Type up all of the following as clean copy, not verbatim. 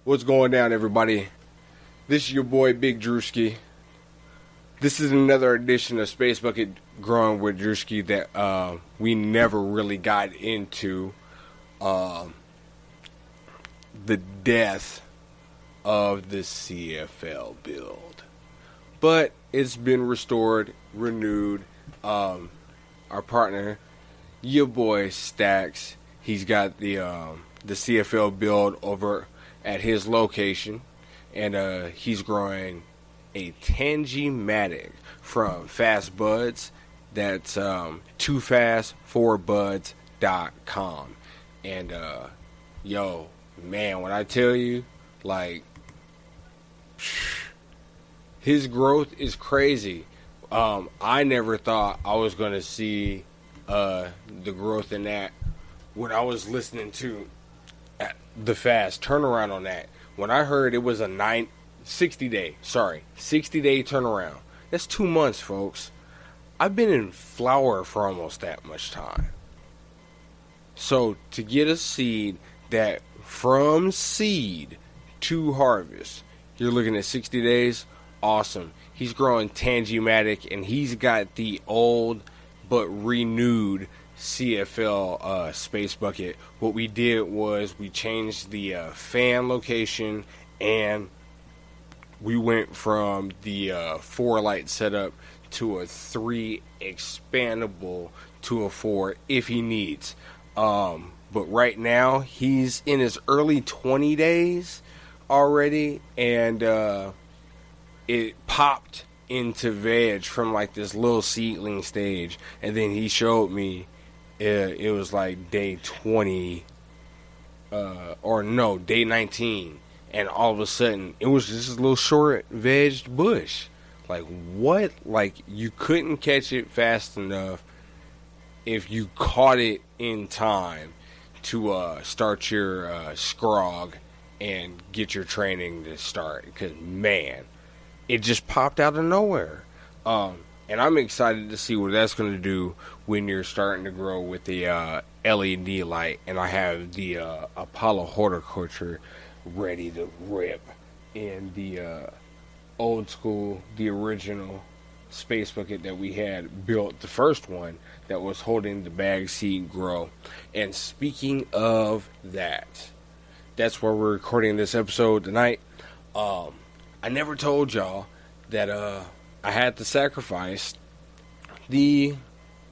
What's going down, everybody? This is your boy Big Drewski. This is another edition of Space Bucket Growing with Drewski that we never really got into the death of the CFL build. But it's been restored, renewed. Our partner, your boy Stacks, he's got the CFL build over at his location, and he's growing a Tangy-Matic from Fast Buds. That's toofastforbuds.com. And yo, man, when I tell you, like, his growth is crazy. I never thought I was gonna see the growth in that when I was listening to the fast turnaround on that. When I heard it was a 60 day turnaround. That's 2 months, folks. I've been in flower for almost that much time. So to get a seed that from seed to harvest, you're looking at 60 days. Awesome. He's growing Tangy-Matic, and he's got the old but renewed CFL Space Bucket. What we did was we changed the fan location, and we went from the 4 light setup to a 3 expandable to a 4 if he needs. But right now he's in his early 20 days already, and it popped into veg from like this little seedling stage, and then he showed me it was like day 20 day 19, and all of a sudden it was just a little short vegged bush. Like, what? Like, you couldn't catch it fast enough if you caught it in time to start your scrog and get your training to start, because man, it just popped out of nowhere. And I'm excited to see what that's going to do when you're starting to grow with the LED light. And I have the Apollo Horticulture ready to rip in the old school, the original Space Bucket that we had built, the first one that was holding the bag seed grow. And speaking of that, that's where we're recording this episode tonight. I never told y'all that I had to sacrifice the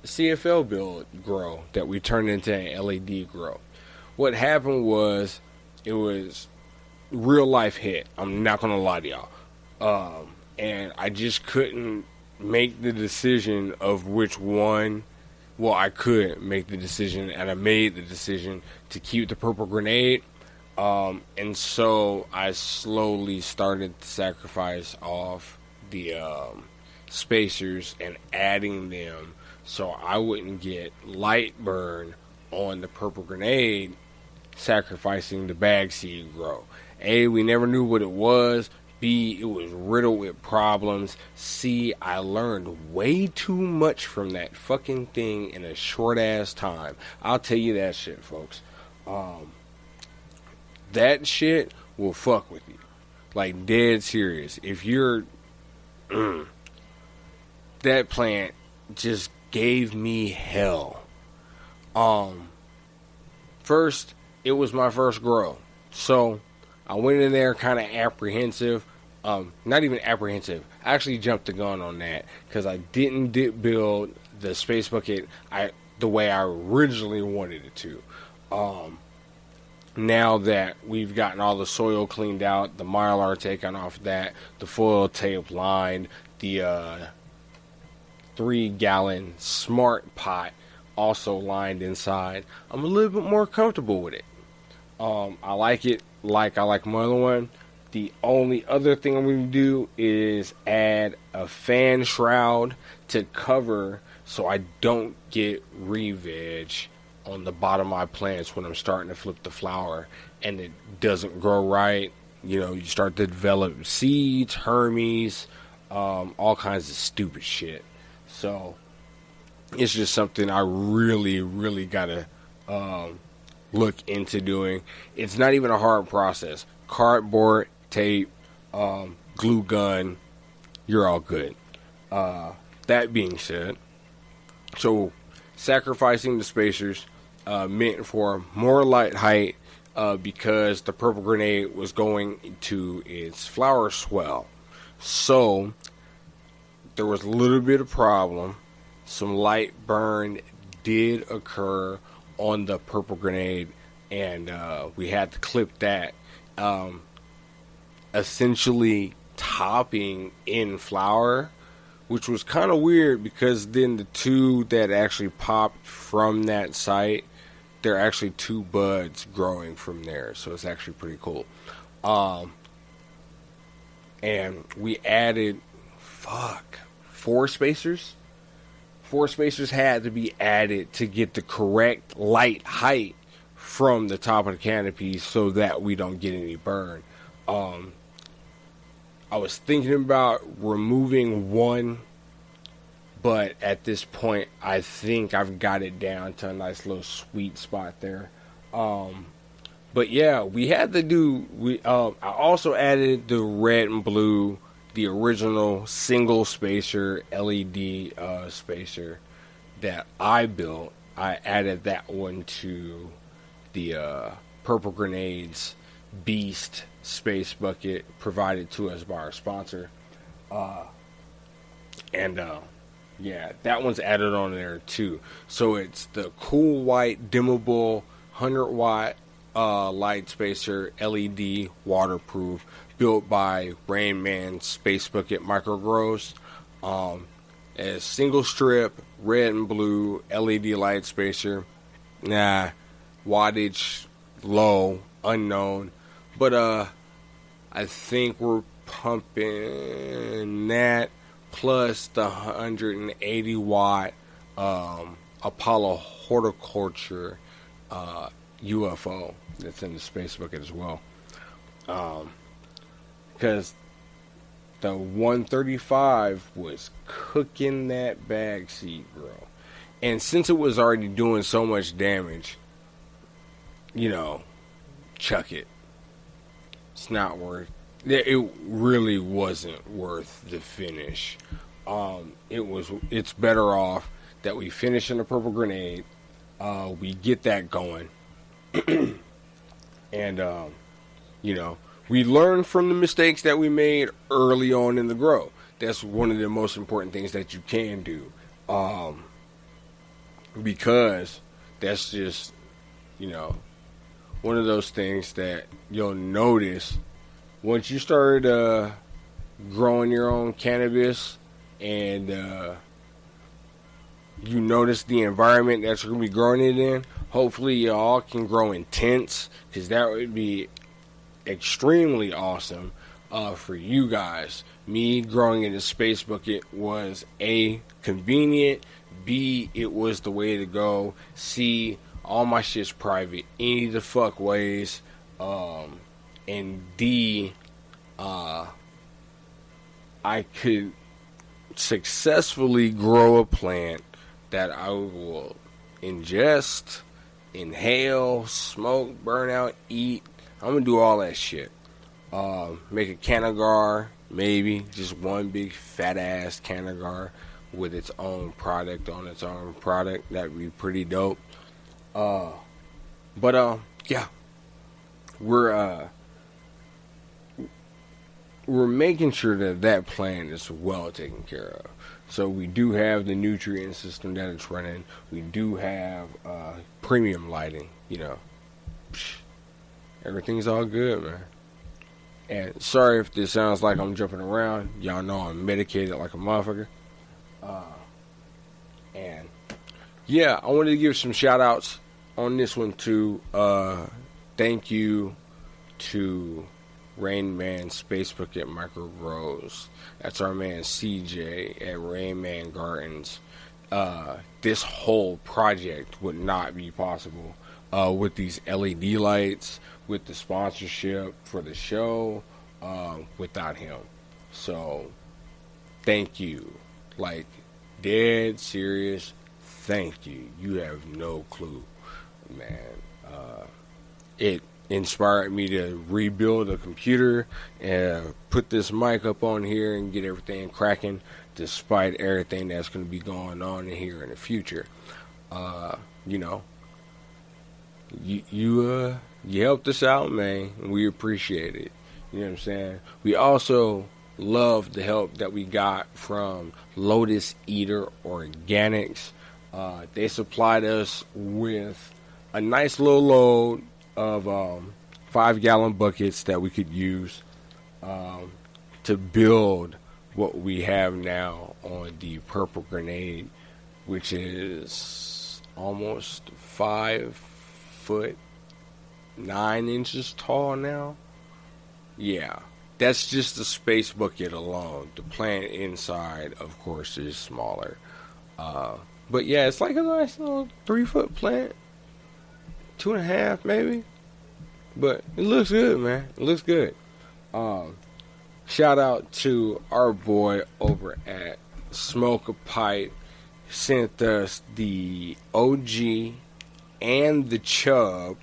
CFL build grow that we turned into an LED grow. What happened was, it was real life hit. I'm not gonna lie to y'all. And I just couldn't make the decision of which one. Well, I could make the decision, and I made the decision to keep the purple grenade. And so I slowly started to sacrifice off the spacers and adding them so I wouldn't get light burn on the purple grenade, sacrificing the bag seed grow. A, we never knew what it was. B, it was riddled with problems. C, I learned way too much from that fucking thing in a short ass time. I'll tell you that shit, folks. That shit will fuck with you. Like, dead serious. If you're that plant just gave me hell. First, it was my first grow, so I went in there kind of apprehensive. Not even apprehensive. I actually jumped the gun on that because I didn't build the Space Bucket the way I originally wanted it to. Now that we've gotten all the soil cleaned out, the mylar taken off that, the foil tape lined, the 3-gallon smart pot also lined inside, I'm a little bit more comfortable with it. I like it like I like my other one. The only other thing I'm going to do is add a fan shroud to cover so I don't get re-veg on the bottom of my plants when I'm starting to flip the flower and it doesn't grow right. You know, you start to develop seeds, Hermes, all kinds of stupid shit. So it's just something I really, really gotta look into doing. It's not even a hard process. Cardboard, tape, glue gun, you're all good. That being said, so sacrificing the spacers meant for more light height because the purple grenade was going to its flower swell. So there was a little bit of problem. Some light burn did occur on the purple grenade, and we had to clip that. Essentially topping in flower, which was kind of weird because then the two that actually popped from that site, they're actually two buds growing from there, so it's actually pretty cool. And we added four spacers. Four spacers had to be added to get the correct light height from the top of the canopy so that we don't get any burn. I was thinking about removing one, but at this point, I think I've got it down to a nice little sweet spot there. But yeah, we had to do. I also added the red and blue, the original single spacer LED spacer that I built. I added that one to the Purple Grenades Beast Space Bucket provided to us by our sponsor. Yeah, that one's added on there too. So it's the cool white dimmable 100-watt light spacer LED waterproof built by Rain Man Space Bucket Micro Grows. As single strip red and blue LED light spacer. Wattage low, unknown. But I think we're pumping that plus the 180 watt Apollo Horticulture UFO that's in the Space Bucket as well. Because the 135 was cooking that bag seat, bro. And since it was already doing so much damage, chuck it. It's not worth it. It really wasn't worth the finish. It's better off that we finish in the Purple Grenade. We get that going. And we learn from the mistakes that we made early on in the grow. That's one of the most important things that you can do. Because that's just, one of those things that you'll notice once you start growing your own cannabis and you notice the environment that you're going to be growing it in. Hopefully y'all can grow in tents, because that would be extremely awesome for you guys. Me growing in a Space Bucket was A, convenient, B, it was the way to go, C, all my shit's private any of the fuck ways, and D, I could successfully grow a plant that I will ingest, inhale, smoke, burn out, eat. I'm gonna do all that shit. Make a cannagar, maybe just one big fat ass cannagar with its own product on its own product. That'd be pretty dope. Yeah, we're making sure that plant is well taken care of. So we do have the nutrient system that it's running. We do have premium lighting. Everything's all good, man. And sorry if this sounds like I'm jumping around. Y'all know I'm medicated like a motherfucker. And yeah, I wanted to give some shout outs on this one too. Thank you to Rain Man Space Bucket Micro Grows. That's our man CJ at Rain Man Gardens. This whole project would not be possible with these LED lights, with the sponsorship for the show, without him. So, thank you. Like, dead serious, thank you. You have no clue, man. It inspired me to rebuild a computer and put this mic up on here and get everything cracking, despite everything that's going to be going on in here in the future. You know, you helped us out, man, and we appreciate it. You know what I'm saying? We also love the help that we got from Lotus Eater Organics. They supplied us with a nice little load of 5-gallon buckets that we could use to build what we have now on the Purple Grenade, which is almost 5'9" tall now. Yeah, that's just the space bucket alone. The plant inside, of course, is smaller. But yeah, it's like a nice little 3-foot plant. 2.5 maybe. But it looks good, man. It looks good. Shout out to our boy over at Smoke a Pipe. Sent us the OG and the Chub.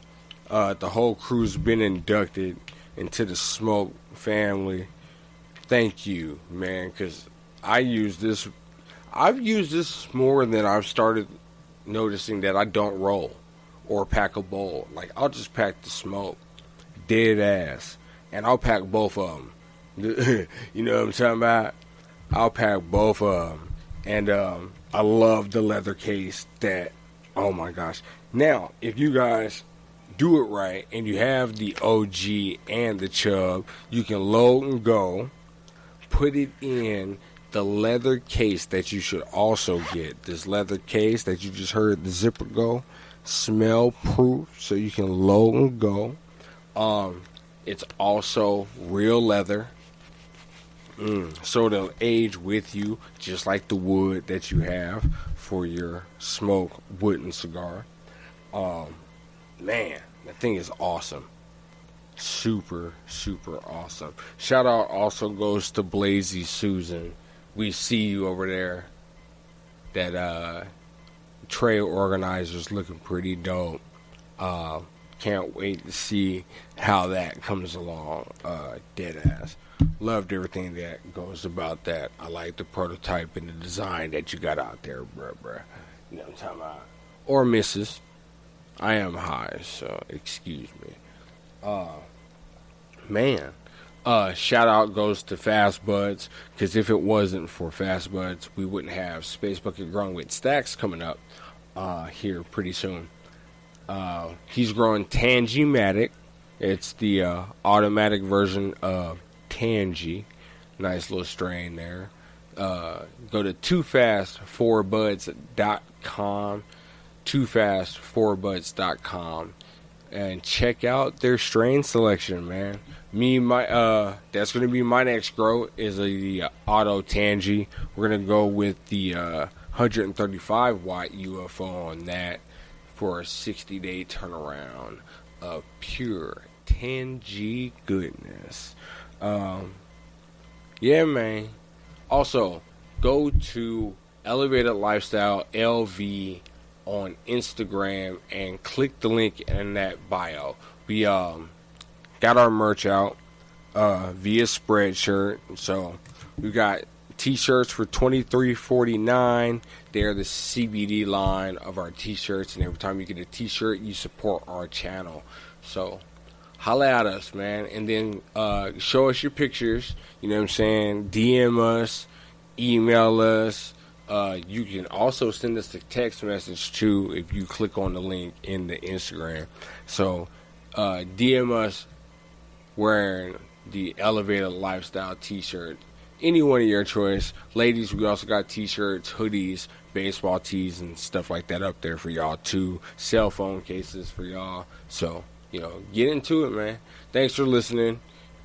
The whole crew's been inducted into the Smoke family. Thank you, man, because I've used this more than I've started noticing that I don't roll or pack a bowl. Like, I'll just pack the Smoke, dead ass, and I'll pack both of them. You know what I'm talking about? I'll pack both of them, and I love the leather case. That, oh my gosh! Now, if you guys do it right and you have the OG and the Chub, you can load and go, put it in the leather case that you should also get. This leather case that you just heard the zipper go, smell proof, so you can load and go. It's also real leather, so it'll age with you, just like the wood that you have for your Smoke wooden cigar. Man, that thing is awesome. Super, super awesome. Shout out also goes to Blazy Susan. We see you over there. That trail organizer's looking pretty dope. Can't wait to see how that comes along. Dead ass. Loved everything that goes about that. I like the prototype and the design that you got out there, bruh. You know what I'm talking about? Or missus. I am high, so excuse me. Man. Shout out goes to Fast Buds, because if it wasn't for Fast Buds, we wouldn't have Space Bucket growing with Stacks coming up here pretty soon. He's growing Tangy-Matic. It's the automatic version of Tangy. Nice little strain there. Go to toofast4buds.com, toofast4buds.com, and check out their strain selection, man. That's gonna be my next grow is the Auto Tangy. We're gonna go with the 135 watt UFO on that for a 60-day turnaround of pure Tangy goodness. Yeah, man. Also, go to Elevated Lifestyle LV on Instagram and click the link in that bio. We got our merch out via Spreadshirt. So we got t-shirts for $23.49. They're the CBD line of our t-shirts, and every time you get a t-shirt, you support our channel. So holla at us, man, and then show us your pictures. You know what I'm saying? DM us, email us. You can also send us a text message too if you click on the link in the Instagram. So DM us wearing the Elevated Lifestyle t-shirt, any one of your choice. Ladies, we also got t-shirts, hoodies, baseball tees, and stuff like that up there for y'all too. Cell phone cases for y'all. So, you know, get into it, man. Thanks for listening,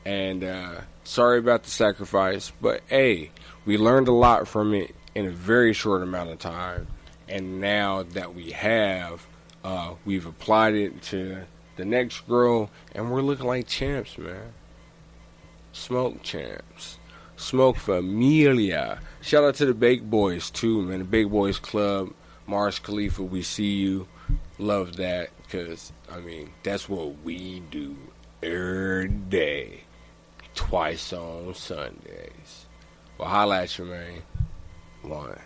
and sorry about the sacrifice, but hey, we learned a lot from it in a very short amount of time, and now that we have, we've applied it to the next grow, and we're looking like champs, man. Smoke champs. Smoke Familia. Shout out to the Bake Boys too, man. The Bake Boys Club, Mars Khalifa, we see you. Love that. Because, I mean, that's what we do every day. Twice on Sundays. Well, holla at you, man. One.